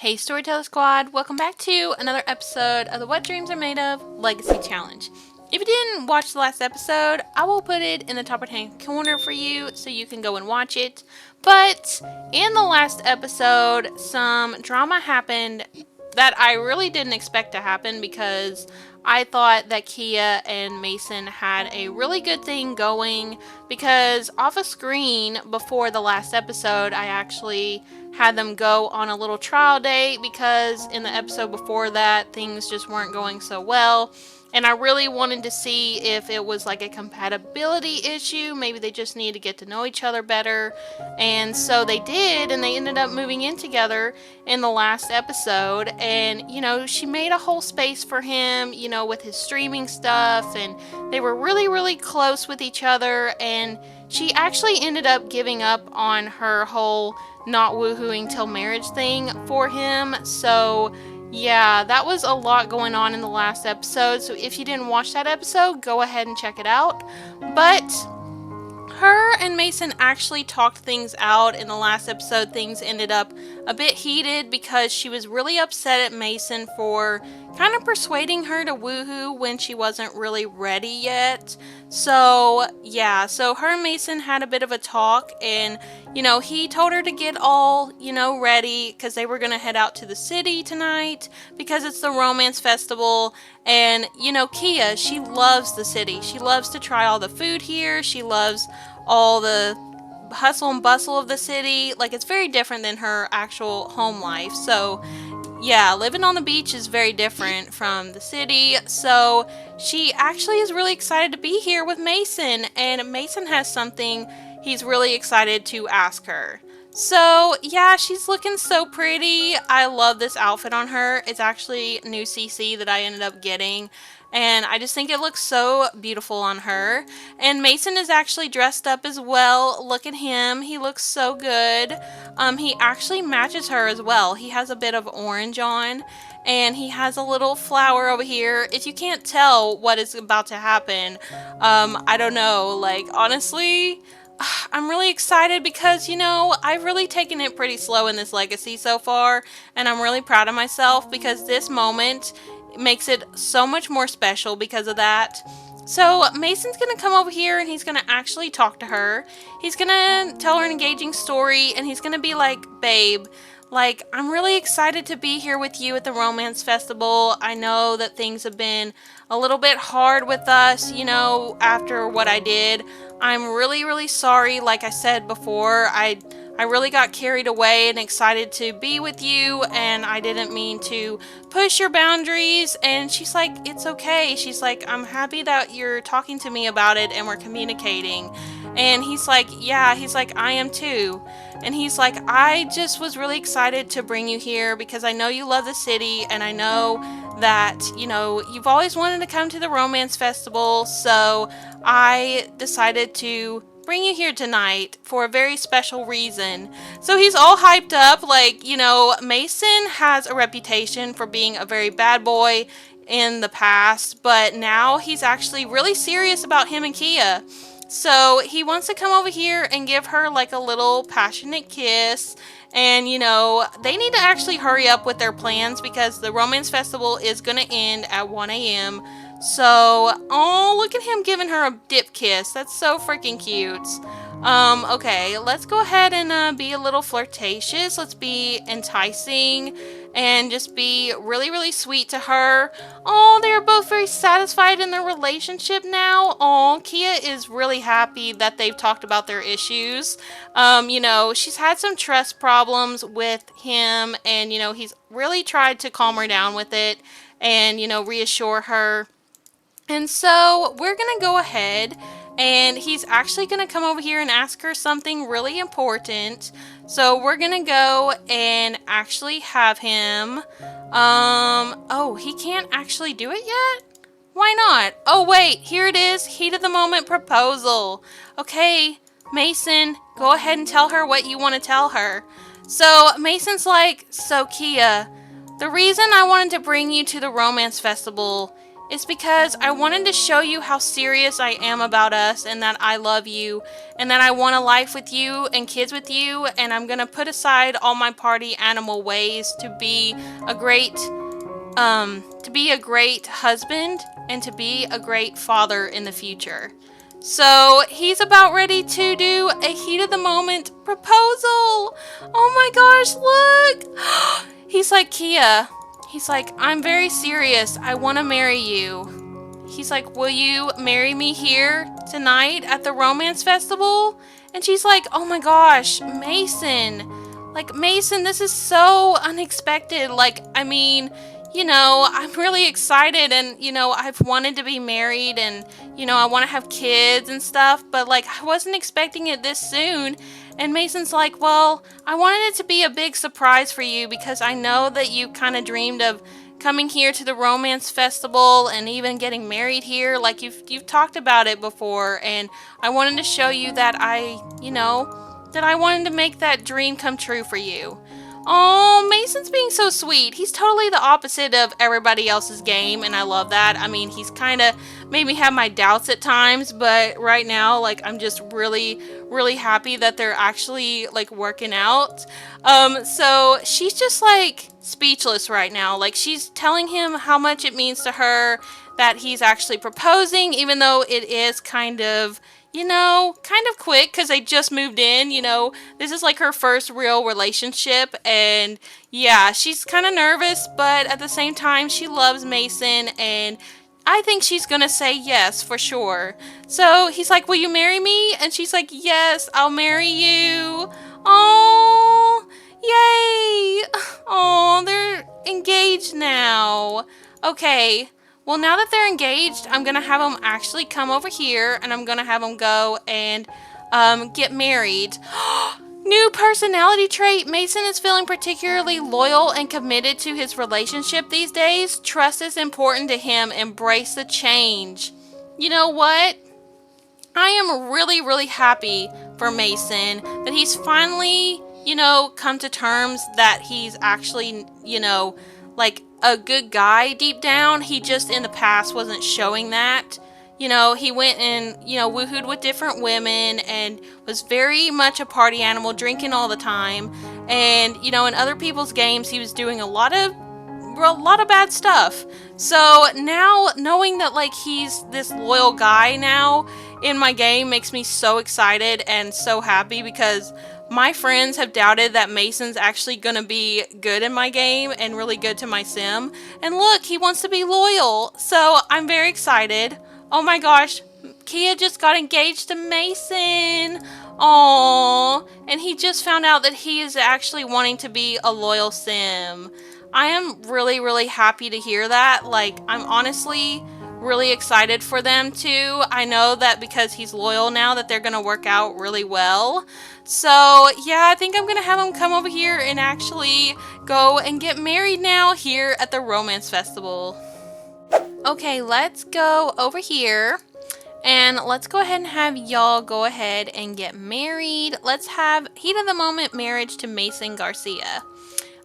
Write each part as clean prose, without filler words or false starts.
Hey Storyteller Squad, welcome back to another episode of the What Dreams Are Made Of Legacy Challenge. If you didn't watch the last episode, I will put it in the top right hand corner for you so you can go and watch it. But in the last episode, some drama happened that I really didn't expect to happen because I thought that Keahi and Mason had a really good thing going because off a screen before the last episode, I actually had them go on a little trial date because in the episode before that, things just weren't going so well. And I really wanted to see if it was like a compatibility issue. Maybe they just needed to get to know each other better. And so they did, and they ended up moving in together in the last episode. And, she made a whole space for him, with his streaming stuff. And they were really, really close with each other. And she actually ended up giving up on her whole not woohooing till marriage thing for him. So yeah, that was a lot going on in the last episode. So if you didn't watch that episode, go ahead and check it out. But her and Mason actually talked things out in the last episode. Things ended up a bit heated because she was really upset at Mason for kind of persuading her to woohoo when she wasn't really ready yet. So yeah, so her and Mason had a bit of a talk, and he told her to get all ready because they were gonna head out to the city tonight because it's the romance festival. And Keahi, she loves the city. She loves to try all the food here. She loves all the hustle and bustle of the city. Like, it's very different than her actual home life. So yeah, living on the beach is very different from the city. So she actually is really excited to be here with Mason, and Mason has something he's really excited to ask her. So yeah, she's looking so pretty. I love this outfit on her. It's actually new CC that I ended up getting, and I just think it looks so beautiful on her. And Mason is actually dressed up as well. Look at him. He looks so good. He actually matches her as well. He has a bit of orange on, and he has a little flower over here. If you can't tell what is about to happen, I don't know. Like, honestly, I'm really excited because, I've really taken it pretty slow in this legacy so far, and I'm really proud of myself because this moment makes it so much more special because of that. So Mason's gonna come over here and he's gonna actually talk to her. He's gonna tell her an engaging story, and he's gonna be like, babe, like, I'm really excited to be here with you at the romance festival. I know that things have been a little bit hard with us, after what I did. I'm really, really sorry. Like I said before, I really got carried away and excited to be with you, and I didn't mean to push your boundaries. And she's like, it's okay. She's like, I'm happy that you're talking to me about it and we're communicating. And he's like, yeah, he's like, I am too. And he's like, I just was really excited to bring you here because I know you love the city, and I know that, you've always wanted to come to the romance festival. So I decided to bring you here tonight for a very special reason. So he's all hyped up. Like, Mason has a reputation for being a very bad boy in the past, but now he's actually really serious about him and Keahi. So he wants to come over here and give her like a little passionate kiss. And, they need to actually hurry up with their plans because the romance festival is going to end at 1 a.m. So, oh, look at him giving her a dip kiss. That's so freaking cute. Okay, let's go ahead and be a little flirtatious. Let's be enticing and just be really, really sweet to her. Oh, they're both very satisfied in their relationship now. Oh, Keahi is really happy that they've talked about their issues. She's had some trust problems with him, and, he's really tried to calm her down with it and, reassure her. And so we're going to go ahead, and he's actually going to come over here and ask her something really important. So we're going to go and actually have him, oh, he can't actually do it yet? Why not? Oh, wait, here it is. Heat of the moment proposal. Okay, Mason, go ahead and tell her what you want to tell her. So Mason's like, so Keahi, the reason I wanted to bring you to the romance festival is because I wanted to show you how serious I am about us and that I love you and that I want a life with you and kids with you, and I'm gonna put aside all my party animal ways to be a great husband and to be a great father in the future. So he's about ready to do a heat of the moment proposal. Oh my gosh, look! He's like, Kia, he's like, I'm very serious. I want to marry you. He's like, will you marry me here tonight at the romance festival? And she's like, oh my gosh, Mason. Like, Mason, this is so unexpected. Like, I mean, I'm really excited, and, I've wanted to be married, and, I want to have kids and stuff, but, like, I wasn't expecting it this soon. And Mason's like, well, I wanted it to be a big surprise for you because I know that you kind of dreamed of coming here to the romance festival and even getting married here. Like, you've talked about it before, and I wanted to show you that that I wanted to make that dream come true for you. Oh, Mason's being so sweet. He's totally the opposite of everybody else's game, and I love that. I mean, he's kind of made me have my doubts at times, but right now, like, I'm just really, really happy that they're actually, like, working out. So she's just, like, speechless right now. Like, she's telling him how much it means to her that he's actually proposing, even though it is kind of quick because they just moved in. This is like her first real relationship, and yeah, she's kind of nervous, but at the same time, she loves Mason, and I think she's gonna say yes for sure. So he's like, will you marry me? And she's like, yes, I'll marry you. Oh, yay. Oh, they're engaged now. Okay. Well, now that they're engaged, I'm going to have them actually come over here, and I'm going to have them go and get married. New personality trait. Mason is feeling particularly loyal and committed to his relationship these days. Trust is important to him. Embrace the change. You know what? I am really, really happy for Mason that he's finally, come to terms that he's actually, like a good guy deep down. He just in the past wasn't showing that. He went and, woohooed with different women and was very much a party animal, drinking all the time. And, in other people's games, he was doing a lot of bad stuff. So now knowing that, like, he's this loyal guy now in my game makes me so excited and so happy, because my friends have doubted that Mason's actually going to be good in my game and really good to my sim. And look, he wants to be loyal. So I'm very excited. Oh my gosh, Kia just got engaged to Mason. Aww. And he just found out that he is actually wanting to be a loyal sim. I am really, really happy to hear that. Like, I'm honestly really excited for them too. I know that because he's loyal now that they're going to work out really well. So, yeah, I think I'm going to have him come over here and actually go and get married now here at the Romance Festival. Okay, let's go over here. And let's go ahead and have y'all go ahead and get married. Let's have heat of the moment marriage to Mason Garcia.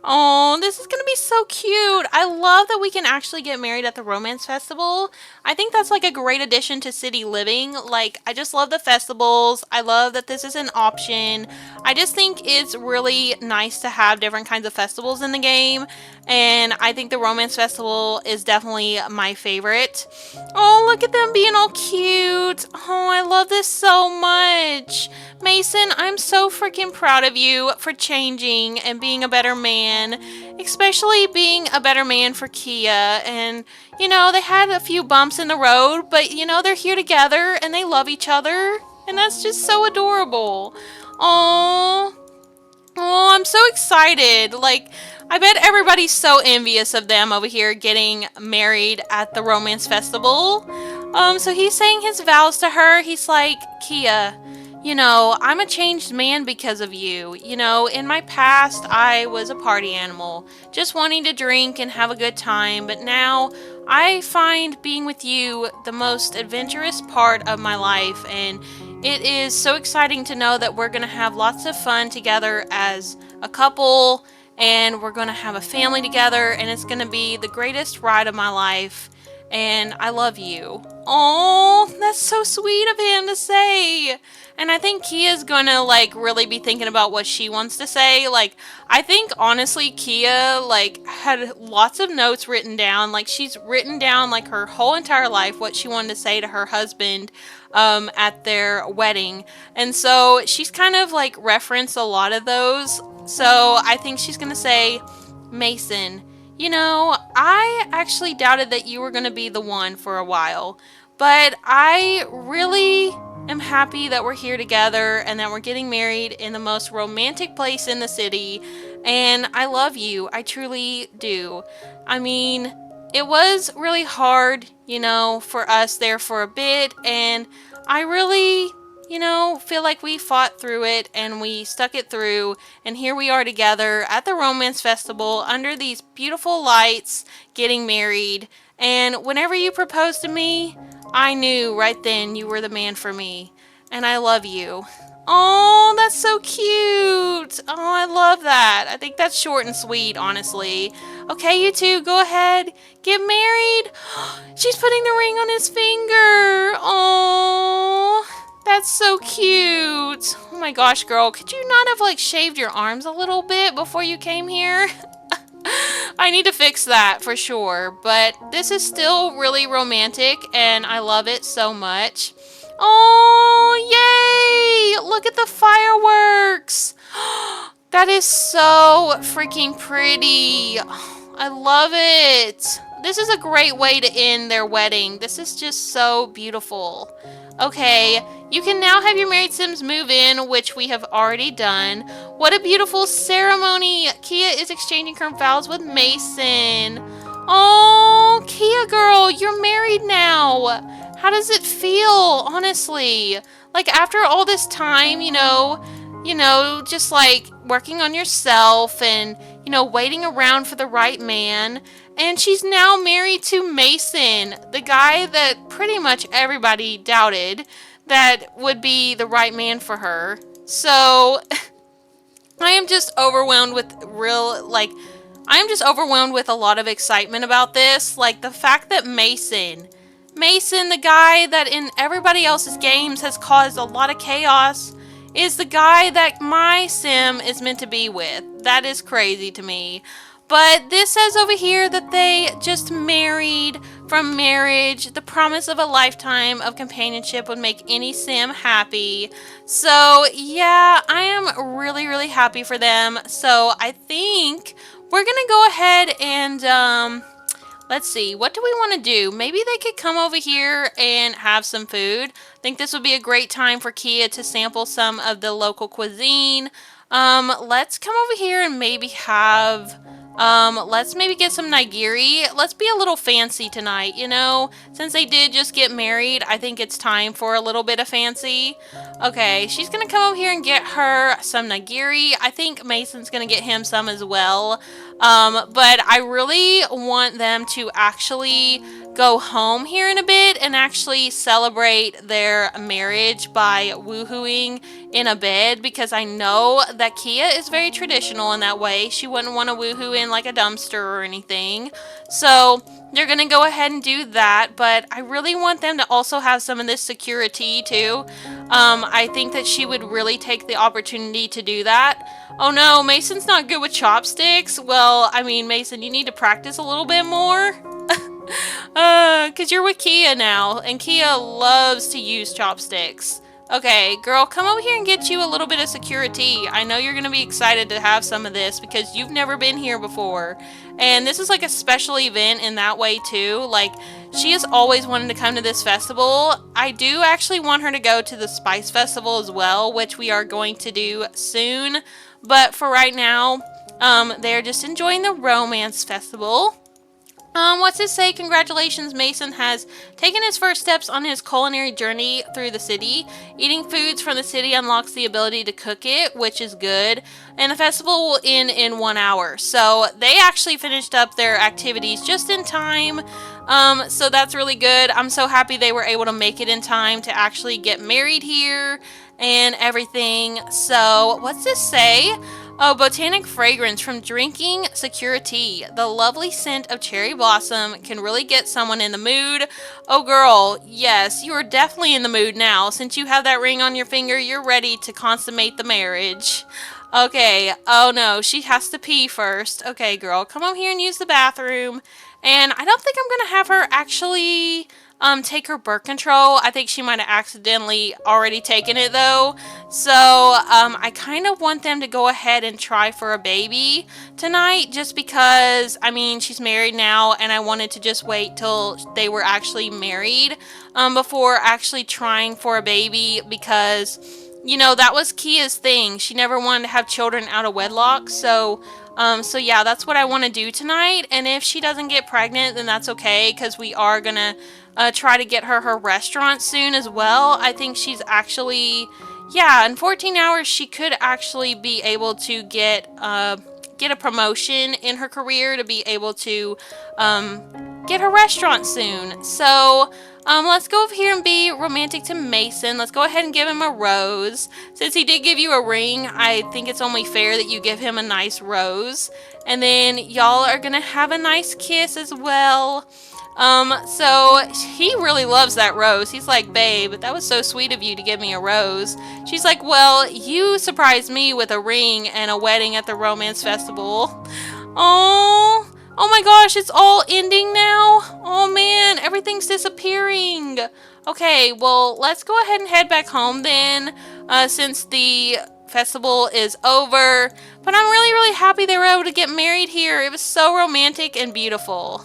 Oh, this is going to be so cute. I love that we can actually get married at the Romance Festival. I think that's like a great addition to city living. Like, I just love the festivals. I love that this is an option. I just think it's really nice to have different kinds of festivals in the game. And I think the Romance Festival is definitely my favorite. Oh, look at them being all cute. Oh, I love this so much. Mason, I'm so freaking proud of you for changing and being a better man, especially being a better man for Kia. And, they had a few bumps in the road, but, they're here together and they love each other. And that's just so adorable. Aww. Oh, I'm so excited. Like, I bet everybody's so envious of them over here getting married at the Romance Festival. So he's saying his vows to her. He's like, Kia, I'm a changed man because of you. In my past, I was a party animal, just wanting to drink and have a good time. But now I find being with you the most adventurous part of my life. And it is so exciting to know that we're going to have lots of fun together as a couple. And we're going to have a family together. And it's going to be the greatest ride of my life. and I love you. Oh, that's so sweet of him to say. And I think Kia's gonna like really be thinking about what she wants to say. Like, I think honestly, Kia like had lots of notes written down. Like, she's written down like her whole entire life what she wanted to say to her husband at their wedding. And so she's kind of like referenced a lot of those. So I think she's gonna say, Mason, you know, I actually doubted that you were going to be the one for a while, but I really am happy that we're here together and that we're getting married in the most romantic place in the city, and I love you. I truly do. I mean, it was really hard, you know, for us there for a bit, and I really, you know, feel like we fought through it and we stuck it through, and here we are together at the Romance Festival under these beautiful lights getting married. And whenever you proposed to me, I knew right then you were the man for me. And I love you. Oh, that's so cute. Oh, I love that. I think that's short and sweet, honestly. Okay, you two, go ahead. Get married. She's putting the ring on his finger. Oh, that's so cute. Oh my gosh, girl. Could you not have, like, shaved your arms a little bit before you came here? I need to fix that for sure. But this is still really romantic, and I love it so much. Oh, yay! Look at the fireworks. That is so freaking pretty. I love it. This is a great way to end their wedding. This is just so beautiful. Okay, you can now have your married Sims move in, which we have already done. What a beautiful ceremony. Kia is exchanging her vows with Mason. Oh, Kia girl, you're married now. How does it feel, honestly? Like, after all this time, just like working on yourself and, waiting around for the right man. And she's now married to Mason, the guy that pretty much everybody doubted that would be the right man for her. So, I am just overwhelmed with a lot of excitement about this. Like, the fact that Mason, the guy that in everybody else's games has caused a lot of chaos, is the guy that my sim is meant to be with. That is crazy to me. But this says over here that they just married from marriage. The promise of a lifetime of companionship would make any sim happy. So, yeah, I am really, really happy for them. So, I think we're going to go ahead and, let's see, what do we want to do? Maybe they could come over here and have some food. I think this would be a great time for Kia to sample some of the local cuisine. Let's come over here and maybe have... let's maybe get some nigiri. Let's be a little fancy tonight, Since they did just get married, I think it's time for a little bit of fancy. Okay, she's gonna come over here and get her some nigiri. I think Mason's gonna get him some as well. But I really want them to actually go home here in a bit and actually celebrate their marriage by woohooing in a bed, because I know that Kia is very traditional in that way. She wouldn't want to woohoo in like a dumpster or anything. So they're going to go ahead and do that, but I really want them to also have some of this security too. I think that she would really take the opportunity to do that. Oh no, Mason's not good with chopsticks. Well, I mean, Mason, you need to practice a little bit more. Because you're with Kia now, and Kia loves to use chopsticks. Okay, girl, come over here and get you a little bit of security. I know you're going to be excited to have some of this because you've never been here before. And this is like a special event in that way too. Like, she has always wanted to come to this festival. I do actually want her to go to the Spice Festival as well, which we are going to do soon. But for right now, they're just enjoying the Romance Festival. What's it say? Congratulations, Mason has taken his first steps on his culinary journey through the city. Eating foods from the city unlocks the ability to cook it, which is good. And the festival will end in 1 hour. So they actually finished up their activities just in time. So that's really good. I'm so happy they were able to make it in time to actually get married here and everything. So what's this say? Oh, botanic fragrance from drinking security. The lovely scent of cherry blossom can really get someone in the mood. Oh, girl, yes, you are definitely in the mood now. Since you have that ring on your finger, you're ready to consummate the marriage. Okay, oh no, she has to pee first. Okay, girl, come over here and use the bathroom. And I don't think I'm gonna have her actually take her birth control. I think she might have accidentally already taken it though. So I kind of want them to go ahead and try for a baby tonight just because, I mean, she's married now and I wanted to just wait till they were actually married before actually trying for a baby because, you know, that was Kia's thing. She never wanted to have children out of wedlock. So yeah, that's what I want to do tonight. And if she doesn't get pregnant, then that's okay because we are gonna try to get her restaurant soon as well. I think she's actually, yeah, in 14 hours she could actually be able to get a promotion in her career to be able to get her restaurant soon. So let's go over here and be romantic to Mason. Let's go ahead and give him a rose. Since he did give you a ring, I think it's only fair that you give him a nice rose. And then y'all are gonna have a nice kiss as well. So he really loves that rose. He's like, babe, that was so sweet of you to give me a rose. She's like, well, you surprised me with a ring and a wedding at the romance festival. Oh, oh my gosh, it's all ending now. Oh man, everything's disappearing. Okay, well, let's go ahead and head back home then, since the festival is over. But I'm really, really happy they were able to get married here. It was so romantic and beautiful.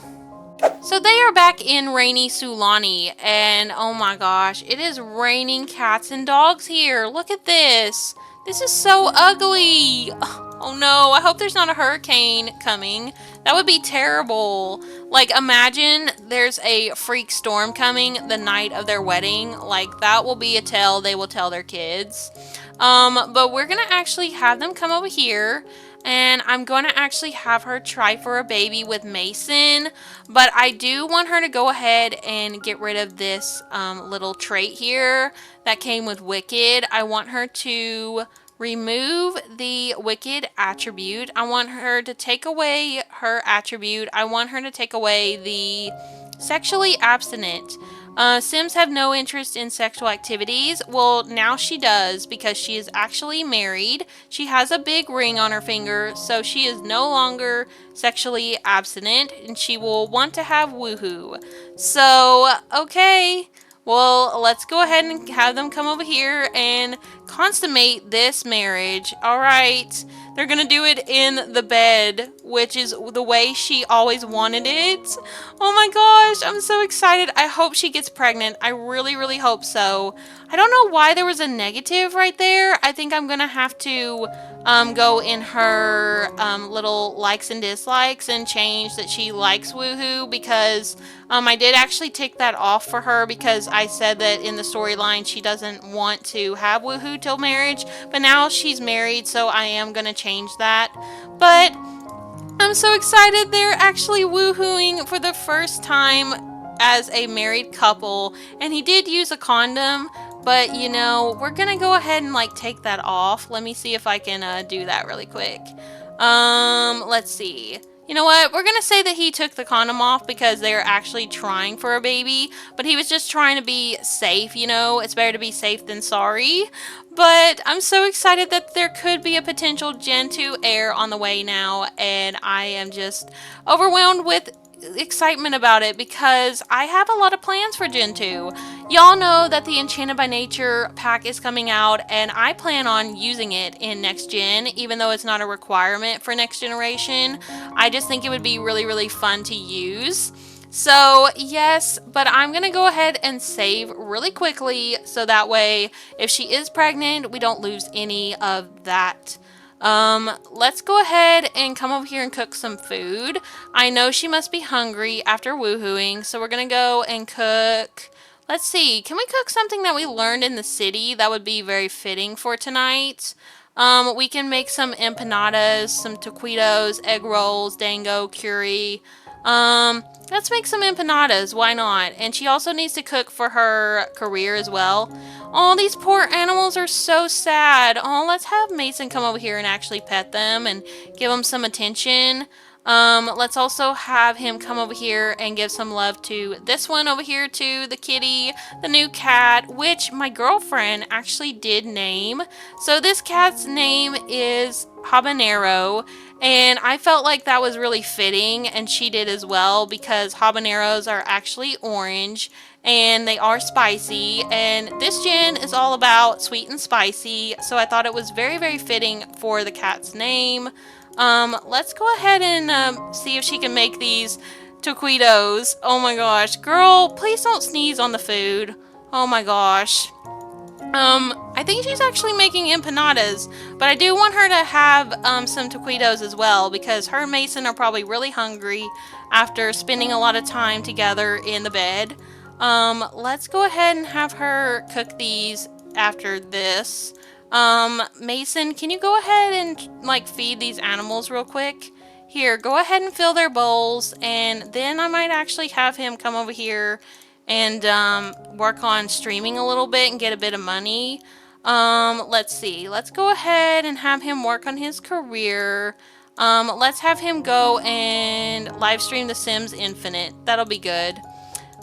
So they are back in rainy Sulani, and oh my gosh, it is raining cats and dogs here. Look at this. This is so ugly. Oh no, I hope there's not a hurricane coming. That would be terrible. Like, imagine there's a freak storm coming the night of their wedding. Like, that will be a tale they will tell their kids. But we're gonna actually have them come over here, and I'm going to actually have her try for a baby with Mason, but I do want her to go ahead and get rid of this little trait here that came with Wicked. I want her to remove the Wicked attribute. I want her to take away her attribute. I want her to take away the sexually abstinent. Sims have no interest in sexual activities. Well, now she does because she is actually married. She has a big ring on her finger, so she is no longer sexually abstinent and she will want to have woohoo. So, okay. Well, let's go ahead and have them come over here and consummate this marriage. Alright. They're gonna do it in the bed, which is the way she always wanted it. Oh my gosh, I'm so excited. I hope she gets pregnant. I really, really hope so. I don't know why there was a negative right there. I think I'm gonna have to go in her little likes and dislikes and change that she likes woohoo because I did actually take that off for her because I said that in the storyline she doesn't want to have woohoo till marriage, but now she's married, so I am gonna change that. But I'm so excited they're actually woohooing for the first time as a married couple, and he did use a condom, but you know, we're gonna go ahead and like take that off. Let me see if I can do that really quick. Let's see. You know what? We're gonna say that he took the condom off because they're actually trying for a baby, but he was just trying to be safe, you know? It's better to be safe than sorry. But I'm so excited that there could be a potential Gen 2 heir on the way now, and I am just overwhelmed with excitement about it because I have a lot of plans for Gen 2. Y'all know that the Enchanted by Nature pack is coming out, and I plan on using it in next gen, even though it's not a requirement for next generation. I just think it would be really, really fun to use. So yes, but I'm gonna go ahead and save really quickly so that way if she is pregnant, we don't lose any of that. Let's go ahead and come over here and cook some food. I know she must be hungry after woohooing, so we're gonna go and cook. Let's see, can we cook something that we learned in the city that would be very fitting for tonight? We can make some empanadas, some taquitos, egg rolls, dango, curry. Let's make some empanadas. Why not? And she also needs to cook for her career as well. Oh, these poor animals are so sad. Oh, let's have Mason come over here and actually pet them and give them some attention. Let's also have him come over here and give some love to this one over here too, the kitty, the new cat, which my girlfriend actually did name. So this cat's name is Habanero, and I felt like that was really fitting, and she did as well, because habaneros are actually orange and they are spicy, and this gen is all about sweet and spicy, so I thought it was very, very fitting for the cat's name. Let's go ahead and see if she can make these taquitos. Oh my gosh, girl, please don't sneeze on the food. Oh my gosh. I think she's actually making empanadas, but I do want her to have some taquitos as well, because her and Mason are probably really hungry after spending a lot of time together in the bed. Let's go ahead and have her cook these after this. Mason, can you go ahead and like feed these animals real quick? Here, go ahead and fill their bowls, and then I might actually have him come over here and work on streaming a little bit and get a bit of money. Let's see. Let's go ahead and have him work on his career. Let's have him go and live stream The Sims Infinite. That'll be good.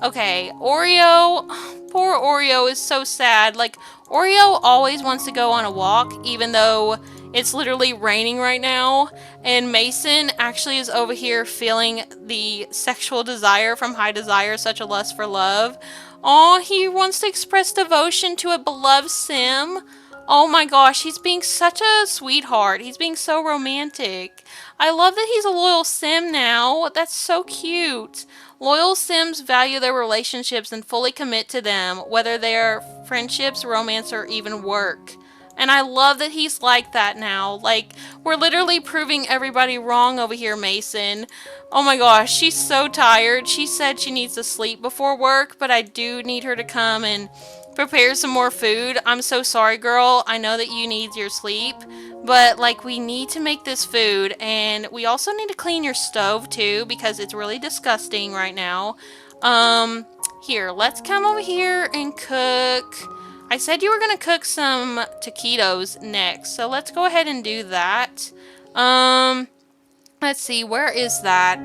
Okay, Oreo. Poor Oreo is so sad. Like, Oreo always wants to go on a walk, even though it's literally raining right now. And Mason actually is over here feeling the sexual desire from High Desire, Such a Lust for Love. Oh, he wants to express devotion to a beloved Sim. Oh my gosh, he's being such a sweetheart. He's being so romantic. I love that he's a loyal Sim now. That's so cute. Loyal Sims value their relationships and fully commit to them, whether they are friendships, romance, or even work. And I love that he's like that now. Like, we're literally proving everybody wrong over here, Mason. Oh my gosh, she's so tired. She said she needs to sleep before work, but I do need her to come and prepare some more food. I'm so sorry, girl. I know that you need your sleep, but like, we need to make this food, and we also need to clean your stove too, because it's really disgusting right now. Here, let's come over here and cook. I said you were gonna cook some taquitos next, so let's go ahead and do that. Let's see, where is that?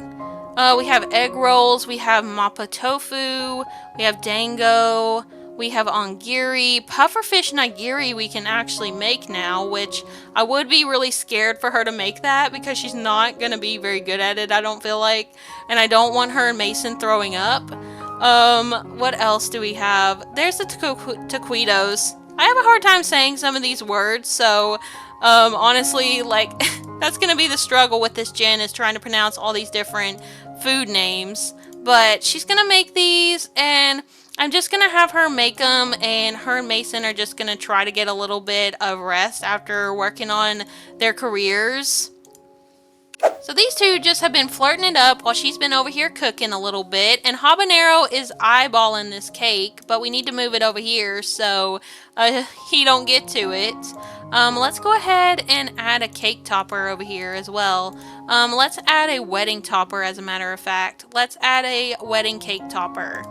We have egg rolls, we have mappa tofu, we have dango, we have ongiri, pufferfish nigiri we can actually make now, which I would be really scared for her to make that, because she's not gonna be very good at it, I don't feel like, and I don't want her and Mason throwing up. What else do we have? There's the taquitos. I have a hard time saying some of these words, so, honestly, like, that's gonna be the struggle with this gen, is trying to pronounce all these different food names. But she's gonna make these, and I'm just gonna have her make them, and her and Mason are just gonna try to get a little bit of rest after working on their careers. So these two just have been flirting it up while she's been over here cooking a little bit. And Habanero is eyeballing this cake, but we need to move it over here so he don't get to it. Let's go ahead and add a cake topper over here as well. Let's add a wedding topper, as a matter of fact. Let's add a wedding cake topper.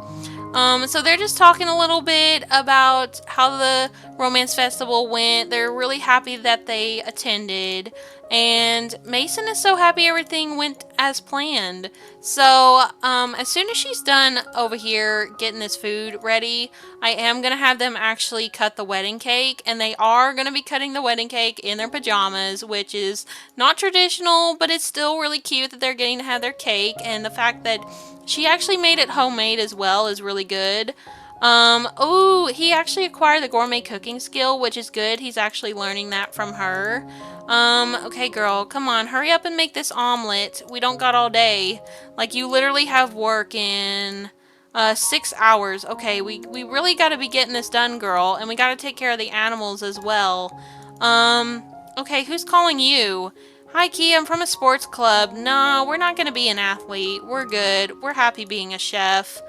So they're just talking a little bit about how the romance festival went. They're really happy that they attended, and Mason is so happy everything went as planned. So as soon as she's done over here getting this food ready, I am gonna have them actually cut the wedding cake, and they are gonna be cutting the wedding cake in their pajamas, which is not traditional, but it's still really cute that they're getting to have their cake, and the fact that she actually made it homemade as well is really good. Oh, he actually acquired the gourmet cooking skill, which is good. He's actually learning that from her. Okay, girl, come on, hurry up and make this omelet. We don't got all day. Like, you literally have work in 6 hours. Okay, we really got to be getting this done, girl, and we got to take care of the animals as well. Okay, who's calling you? Hi, Keahi, I'm from a sports club. No, we're not going to be an athlete. We're good. We're happy being a chef.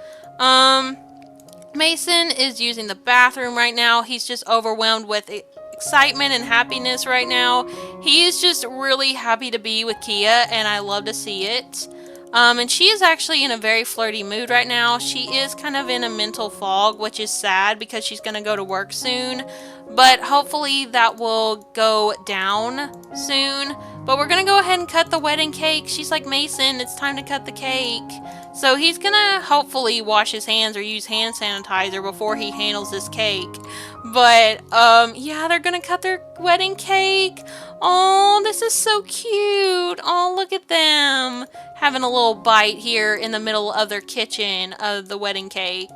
Mason is using the bathroom right now. He's just overwhelmed with excitement and happiness right now. He is just really happy to be with Keahi, and I love to see it. And she is actually in a very flirty mood right now. She is kind of in a mental fog, which is sad because she's going to go to work soon. But hopefully that will go down soon. But we're going to go ahead and cut the wedding cake. She's like, Mason, it's time to cut the cake. So he's going to hopefully wash his hands or use hand sanitizer before he handles this cake. But, yeah, they're going to cut their wedding cake. Oh, this is so cute. Oh, look at them having a little bite here in the middle of their kitchen of the wedding cake.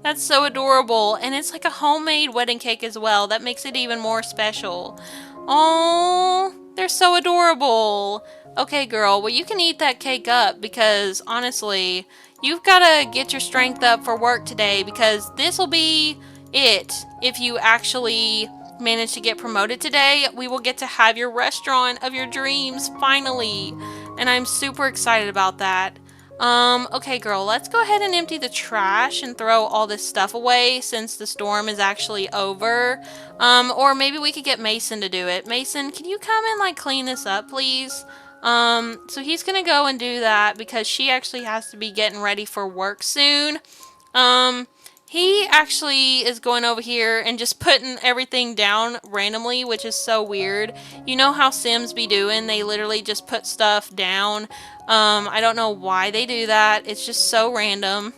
That's so adorable. And it's like a homemade wedding cake as well. That makes it even more special. Oh, they're so adorable. Okay, girl, well, you can eat that cake up because, honestly, you've got to get your strength up for work today because this will be it. If you actually manage to get promoted today, we will get to have your restaurant of your dreams, finally. And I'm super excited about that. Okay, girl, let's go ahead and empty the trash and throw all this stuff away since the storm is actually over. Or maybe we could get Mason to do it. Mason, can you come and, like, clean this up, please? So he's gonna go and do that because she actually has to be getting ready for work soon. He actually is going over here and just putting everything down randomly, which is so weird. You know how Sims be doing? They literally just put stuff down. I don't know why they do that. It's just so random.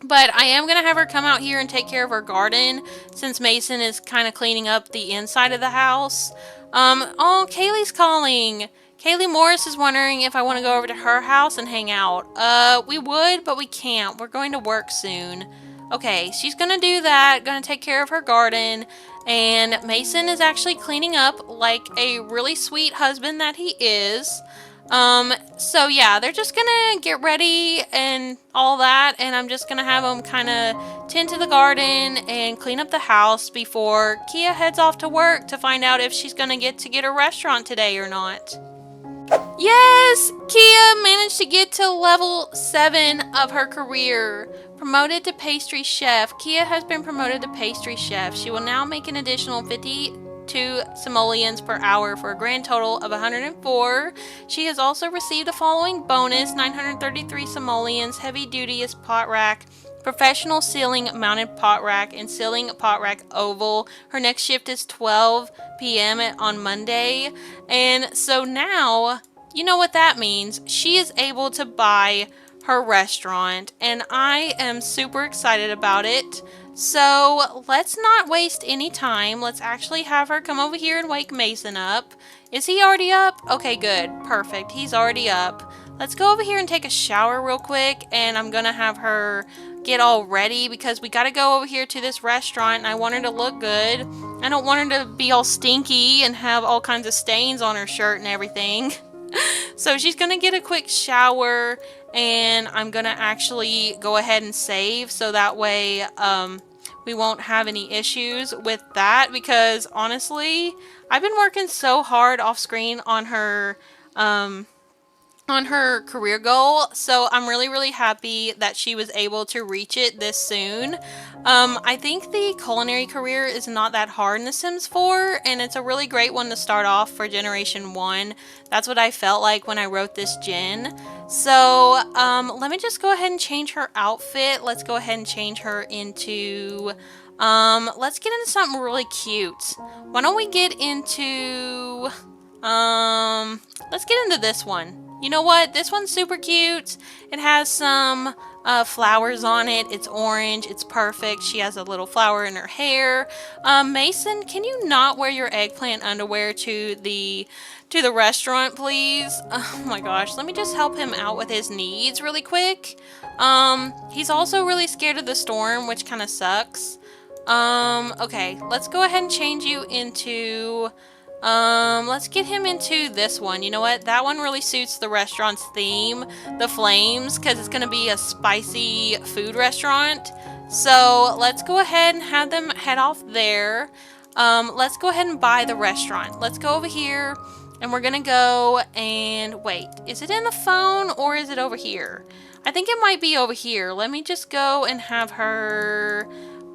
But I am going to have her come out here and take care of her garden since Mason is kind of cleaning up the inside of the house. Oh, Kaylee's calling. Kaylee Morris is wondering if I want to go over to her house and hang out. We would, but we can't. We're going to work soon. Okay, she's going to do that, going to take care of her garden, and Mason is actually cleaning up like a really sweet husband that he is. So yeah, they're just gonna get ready and all that, and I'm just gonna have them kind of tend to the garden and clean up the house before Keahi heads off to work to find out if she's gonna get a restaurant today or not. Yes! Keahi managed to get to level 7 of her career. Promoted to pastry chef. Keahi has been promoted to pastry chef. She will now make an additional 52 simoleons per hour for a grand total of 104. She has also received the following bonus: 933 simoleons, heavy dutyist pot rack, professional ceiling mounted pot rack, and ceiling pot rack oval. Her next shift is 12 p.m. on Monday. And so now, you know what that means. She is able to buy her restaurant, and I am super excited about it. So let's not waste any time. Let's actually have her come over here and wake Mason up. Is he already up? Okay, good. Perfect. He's already up. Let's go over here and take a shower real quick, and I'm gonna have her get all ready because we gotta go over here to this restaurant and I want her to look good. I don't want her to be all stinky and have all kinds of stains on her shirt and everything. So she's gonna get a quick shower, and I'm gonna actually go ahead and save so that way we won't have any issues with that, because honestly I've been working so hard off screen on her career goal, so I'm really happy that she was able to reach it this soon. I think the culinary career is not that hard in The Sims 4, and it's a really great one to start off for Generation 1. That's what I felt like when I wrote this gen. So let me just go ahead and change her outfit. Let's go ahead and change her into let's get into something really cute. Why don't we get into let's get into this one. You know what? This one's super cute. It has some flowers on it. It's orange. It's perfect. She has a little flower in her hair. Mason, can you not wear your eggplant underwear to the restaurant, please? Oh my gosh. Let me just help him out with his needs really quick. He's also really scared of the storm, which kind of sucks. Okay. Let's go ahead and change you into... let's get him into this one. You know what? That one really suits the restaurant's theme, the flames, because it's going to be a spicy food restaurant. So let's go ahead and have them head off there. Let's go ahead and buy the restaurant. Let's go over here, and we're going to go and wait. Is it in the phone or is it over here? I think it might be over here. Let me just go and have her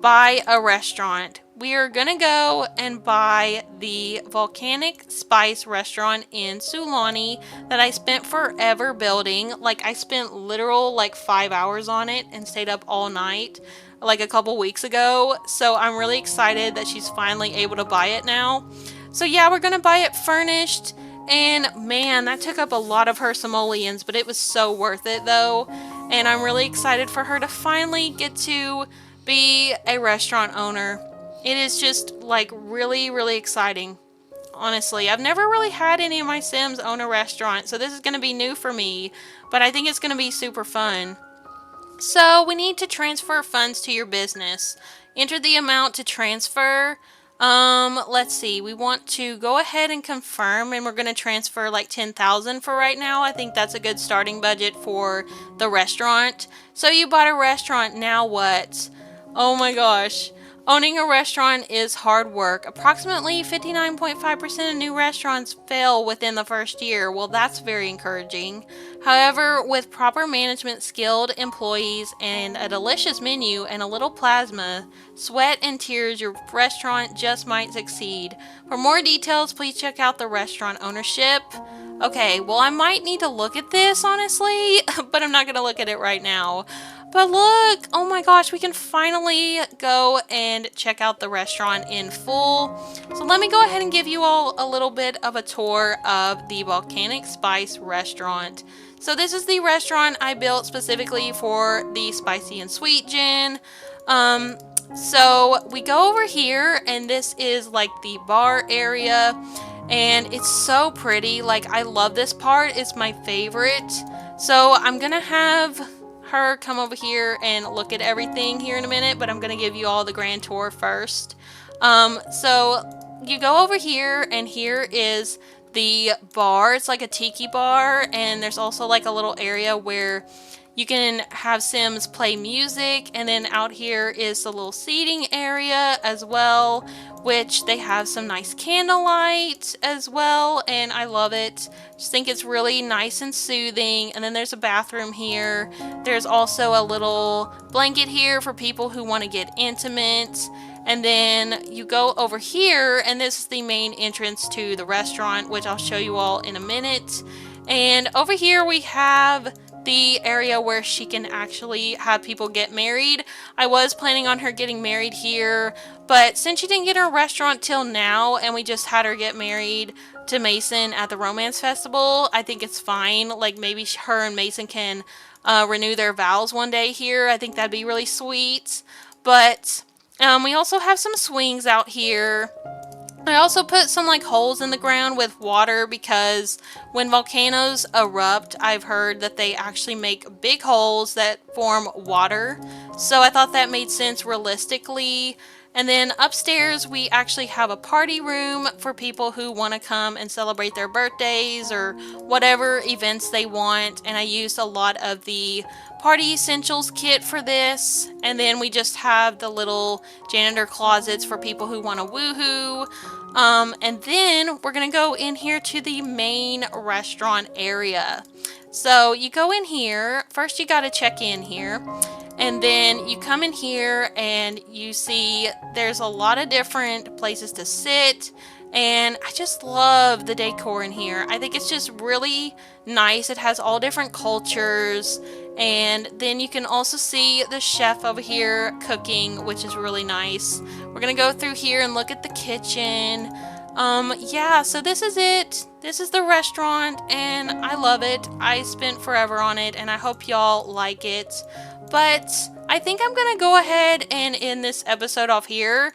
buy a restaurant. We are gonna go and buy the Volcanic Spice restaurant in Sulani that I spent forever building. Like, I spent literal like 5 hours on it and stayed up all night like a couple weeks ago. So I'm really excited that she's finally able to buy it now. So yeah, we're gonna buy it furnished. And man, that took up a lot of her simoleons, but it was so worth it though. And I'm really excited for her to finally get to be a restaurant owner. It is just like really, really exciting. Honestly, I've never really had any of my Sims own a restaurant, so this is going to be new for me, but I think it's going to be super fun. So we need to transfer funds to your business. Enter the amount to transfer. Let's see. We want to go ahead and confirm, and we're going to transfer like 10,000 for right now. I think that's a good starting budget for the restaurant. So you bought a restaurant, now what? Oh my gosh. Owning a restaurant is hard work. Approximately 59.5% of new restaurants fail within the first year. Well, that's very encouraging. However, with proper management, skilled employees, and a delicious menu and a little plasma, sweat and tears, your restaurant just might succeed. For more details, please check out the restaurant ownership. Okay, well, I might need to look at this, honestly, but I'm not going to look at it right now. But look, oh my gosh, we can finally go and check out the restaurant in full. So let me go ahead and give you all a little bit of a tour of the Volcanic Spice restaurant. So this is the restaurant I built specifically for the spicy and sweet gin. So we go over here, and this is like the bar area, and it's so pretty. Like, I love this part. It's my favorite. So I'm gonna have her come over here and look at everything here in a minute, but I'm gonna give you all the grand tour first. So you go over here, and here is the bar. It's like a tiki bar, and there's also like a little area where you can have Sims play music, and then out here is the little seating area as well, which they have some nice candlelight as well, and I love it. Just think it's really nice and soothing. And then there's a bathroom here. There's also a little blanket here for people who want to get intimate. And then you go over here, and this is the main entrance to the restaurant, which I'll show you all in a minute. And over here we have the area where she can actually have people get married. I was planning on her getting married here, but since she didn't get her restaurant till now, and we just had her get married to Mason at the romance festival, I think it's fine. Like, maybe her and Mason can renew their vows one day here. I think that'd be really sweet. But we also have some swings out here. I also put some like holes in the ground with water, because when volcanoes erupt, I've heard that they actually make big holes that form water. So I thought that made sense realistically. And then upstairs we actually have a party room for people who want to come and celebrate their birthdays or whatever events they want. And I used a lot of the party essentials kit for this. And then we just have the little janitor closets for people who want to woohoo. And then we're gonna go in here to the main restaurant area. So you go in here, first you gotta check in here, and then you come in here and you see there's a lot of different places to sit. And I just love the decor in here. I think it's just really nice. It has all different cultures. And then you can also see the chef over here cooking, which is really nice. We're gonna go through here and look at the kitchen. Yeah, so this is it. This is the restaurant, and I love it. I spent forever on it, and I hope y'all like it. But I think I'm gonna go ahead and end this episode off here.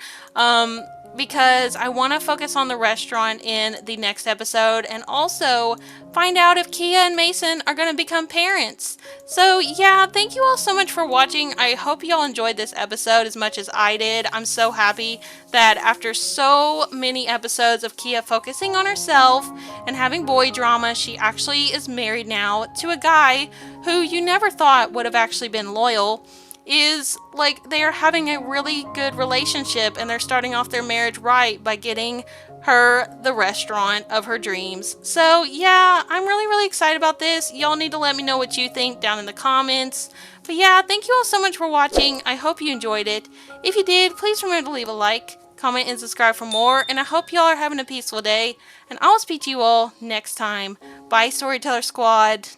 Because I want to focus on the restaurant in the next episode, and also find out if Keahi and Mason are going to become parents. So yeah, thank you all so much for watching. I hope y'all enjoyed this episode as much as I did. I'm so happy that after so many episodes of Keahi focusing on herself and having boy drama, she actually is married now to a guy who you never thought would have actually been loyal. Is like they are having a really good relationship, and they're starting off their marriage right by getting her the restaurant of her dreams. So yeah, I'm really excited about this. Y'all need to let me know what you think down in the comments. But yeah, thank you all so much for watching. I hope you enjoyed it. If you did, please remember to leave a like, comment, and subscribe for more. And I hope y'all are having a peaceful day. And I'll speak to you all next time. Bye, Storyteller Squad.